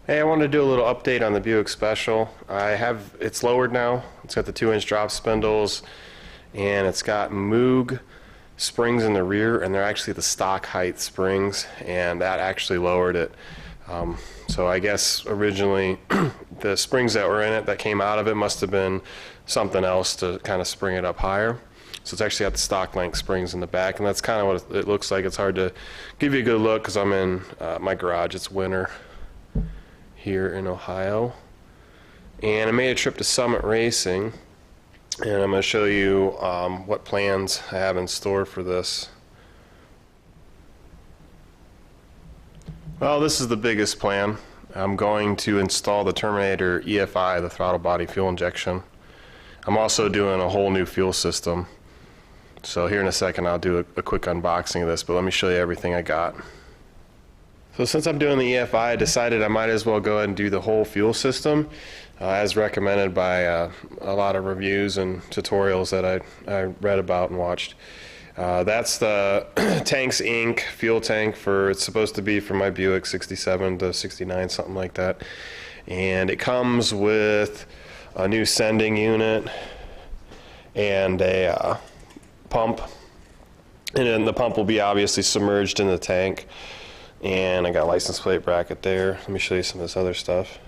Hey, I wanted to do a little update on the Buick Special. It's lowered now. It's got the 2-inch drop spindles, and it's got Moog springs in the rear, and they're actually the stock height springs, and that actually lowered it. So I guess originally the springs that were in it that came out of it must have been something else to kind of spring it up higher. So it's actually got the stock length springs in the back, and that's kind of what it looks like. It's hard to give you a good look because I'm in my garage. It's winter here in Ohio, and I made a trip to Summit Racing, and I'm going to show you what plans I have in store for this. Well, this is the biggest plan. I'm going to install the Terminator EFI, the throttle body fuel injection. I'm also doing a whole new fuel system. So here in a second I'll do a quick unboxing of this, but let me show you everything I got. So since I'm doing the EFI, I decided I might as well go ahead and do the whole fuel system as recommended by a lot of reviews and tutorials that I read about and watched. That's the Tanks Inc. fuel tank it's supposed to be for my Buick 67 to 69, something like that. And it comes with a new sending unit and a pump. And then the pump will be obviously submerged in the tank. And I got a license plate bracket there. Let me show you some of this other stuff.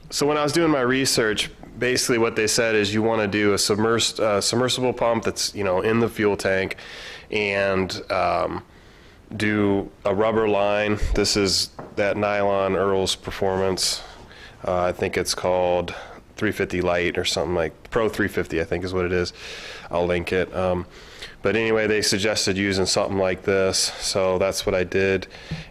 So when I was doing my research, basically what they said is you want to do a submersible pump that's in the fuel tank, and do a rubber line. This is that nylon Earl's Performance. I think it's called 350 Lite or something, like Pro 350 I think is what it is. I'll link it. But anyway, they suggested using something like this, so that's what I did,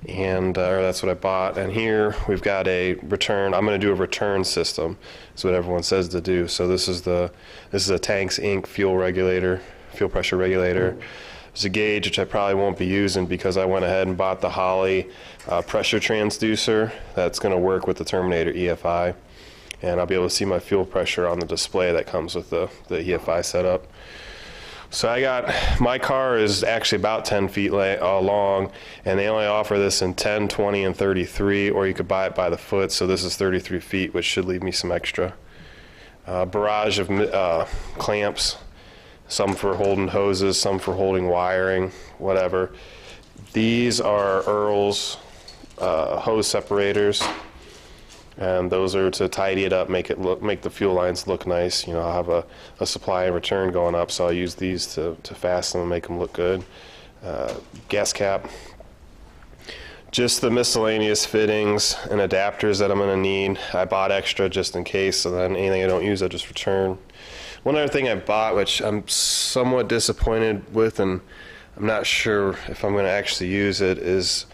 and or that's what I bought. And here we've got a return. I'm going to do a return system. That's what everyone says to do. So this is a Tanks Inc. fuel pressure regulator. There's a gauge which I probably won't be using because I went ahead and bought the Holley pressure transducer that's going to work with the Terminator EFI, and I'll be able to see my fuel pressure on the display that comes with the EFI setup. So my car is actually about 10 feet long, and they only offer this in 10, 20, and 33, or you could buy it by the foot, so this is 33 feet, which should leave me some extra. Barrage of clamps, some for holding hoses, some for holding wiring, whatever. These are Earl's hose separators, and those are to tidy it up, make the fuel lines look nice. I'll have a supply and return going up, so I'll use these to fasten them and make them look good. Gas cap. Just the miscellaneous fittings and adapters that I'm going to need. I bought extra just in case, so then anything I don't use I just return. One other thing I bought, which I'm somewhat disappointed with, and I'm not sure if I'm going to actually use it, is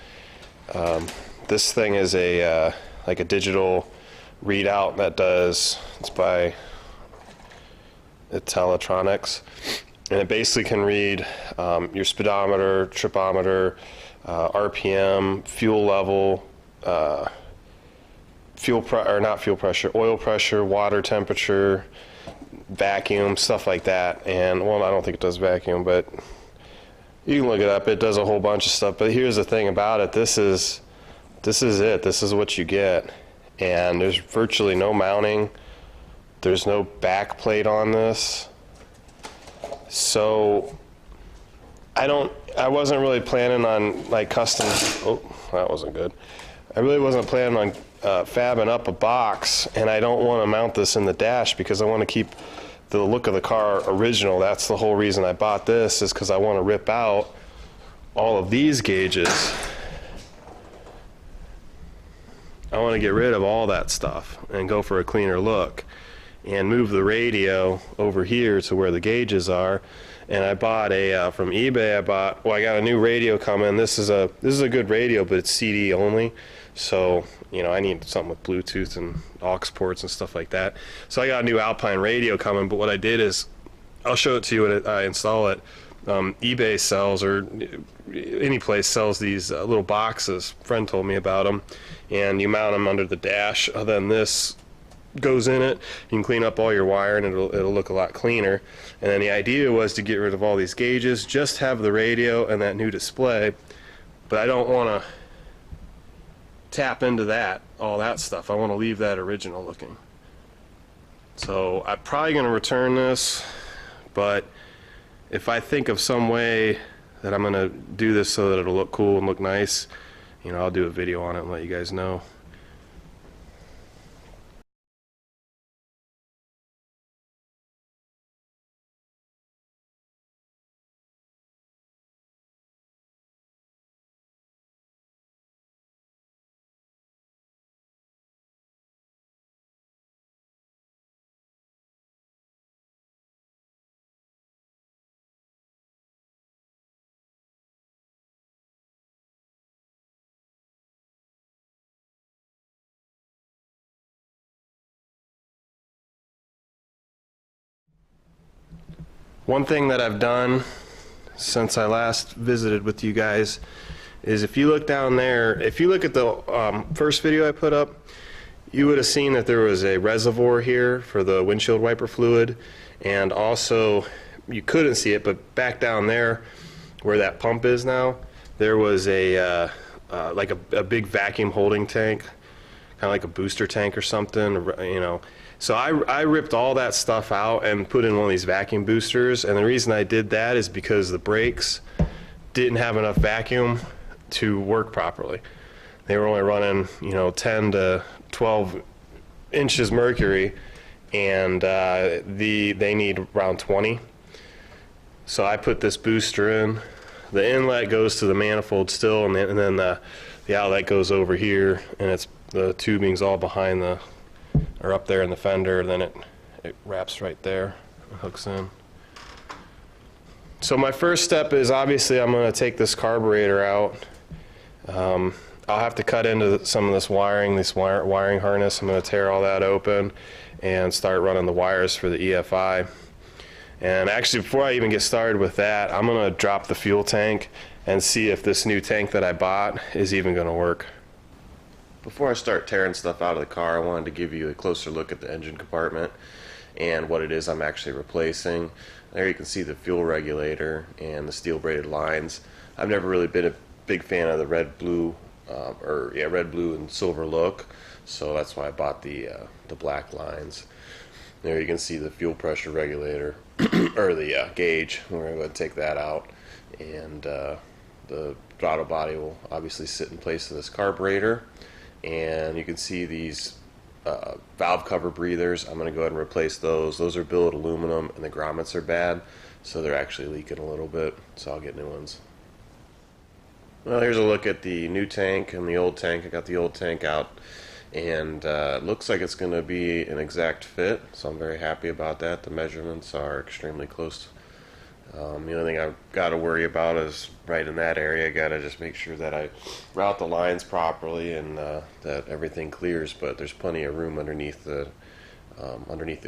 this thing is like a digital readout that it's by Intellitronics, and it basically can read your speedometer, tripometer, RPM, fuel level, oil pressure, water temperature, vacuum, stuff like that. And well, I don't think it does vacuum, but you can look it up. It does a whole bunch of stuff. But here's the thing about it: this is it. This is what you get, and there's virtually no mounting. There's no back plate on this, so I wasn't really planning on like custom. Oh, that wasn't good. I really wasn't planning on fabbing up a box, and I don't want to mount this in the dash because I want to keep the look of the car original. That's the whole reason I bought this, is because I want to rip out all of these gauges. I want to get rid of all that stuff and go for a cleaner look, and move the radio over here to where the gauges are. And I bought from eBay. I got a new radio coming. This is a good radio, but it's CD only. So I need something with Bluetooth and aux ports and stuff like that. So I got a new Alpine radio coming. But what I did is, I'll show it to you when I install it. eBay sells, or any place sells, these little boxes. A friend told me about them, and you mount them under the dash. Then this goes in it. You can clean up all your wire, and it'll look a lot cleaner. And then the idea was to get rid of all these gauges, just have the radio and that new display. But I don't want to tap into that, all that stuff. I want to leave that original looking. So I'm probably going to return this, but if I think of some way that I'm going to do this so that it'll look cool and look nice, you know, I'll do a video on it and let you guys know. One thing that I've done since I last visited with you guys is, if you look down there, if you look at the first video I put up, you would have seen that there was a reservoir here for the windshield wiper fluid, and also you couldn't see it, but back down there where that pump is now, there was a like a big vacuum holding tank, kind of like a booster tank or something, you know. So I ripped all that stuff out and put in one of these vacuum boosters, and the reason I did that is because the brakes didn't have enough vacuum to work properly. They were only running, you know, 10 to 12 inches mercury, and they need around 20. So I put this booster in. The inlet goes to the manifold still, and then the outlet goes over here, and it's the tubing's all behind the, or up there in the fender, then it wraps right there, hooks in. So my first step is, obviously I'm going to take this carburetor out. I'll have to cut into some of this wiring, wiring harness. I'm going to tear all that open and start running the wires for the EFI. And actually, before I even get started with that, I'm going to drop the fuel tank and see if this new tank that I bought is even going to work. Before I start tearing stuff out of the car, I wanted to give you a closer look at the engine compartment and what it is I'm actually replacing. There you can see the fuel regulator and the steel braided lines. I've never really been a big fan of the red, blue, red, blue, and silver look, so that's why I bought the black lines. There you can see the fuel pressure regulator, or the gauge. We're going to go ahead and take that out, and the throttle body will obviously sit in place of this carburetor. And you can see these valve cover breathers. I'm going to go ahead and replace those. Those are billet aluminum, and the grommets are bad, so they're actually leaking a little bit, so I'll get new ones. Well, here's a look at the new tank and the old tank. I got the old tank out, and it looks like it's going to be an exact fit, so I'm very happy about that. The measurements are extremely close. The only thing I've got to worry about is right in that area. I got to just make sure that I route the lines properly and that everything clears, but there's plenty of room underneath the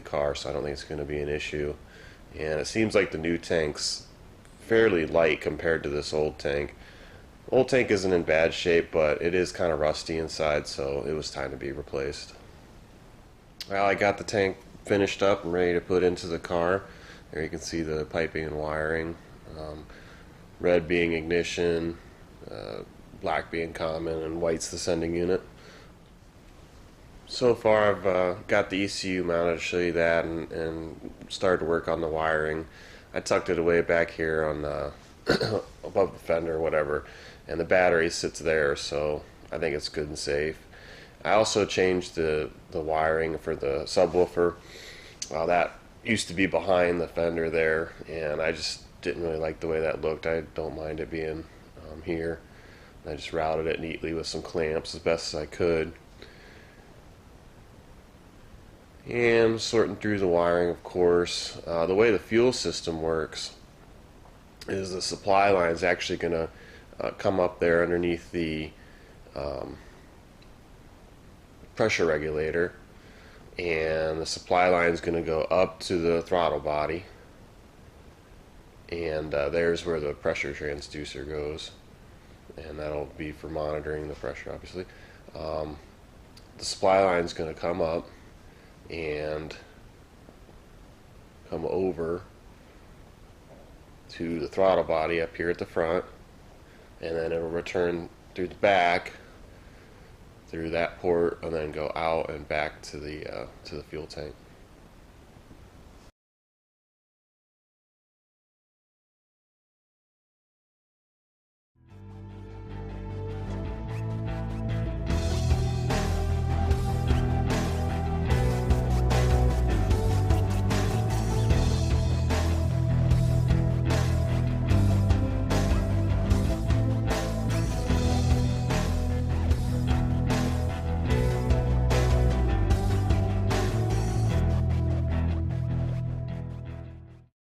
car, so I don't think it's going to be an issue. And it seems like the new tank's fairly light compared to this old tank. Old tank isn't in bad shape, but it is kind of rusty inside, so it was time to be replaced. Well, I got the tank finished up and ready to put into the car. There you can see the piping and wiring. Red being ignition, black being common, and white's the sending unit. So far I've got the ECU mounted to show you that, and started to work on the wiring. I tucked it away back here on above the fender or whatever, and the battery sits there, so I think it's good and safe. I also changed the wiring for the subwoofer. That used to be behind the fender there, and I just didn't really like the way that looked. I don't mind it being here. I just routed it neatly with some clamps as best as I could. And sorting through the wiring, of course. The way the fuel system works is the supply line is actually going to come up there underneath the pressure regulator, and the supply line is going to go up to the throttle body, and there's where the pressure transducer goes, and that'll be for monitoring the pressure, obviously. The supply line is going to come up and come over to the throttle body up here at the front, and then it'll return through the back through that port and then go out and back to the fuel tank.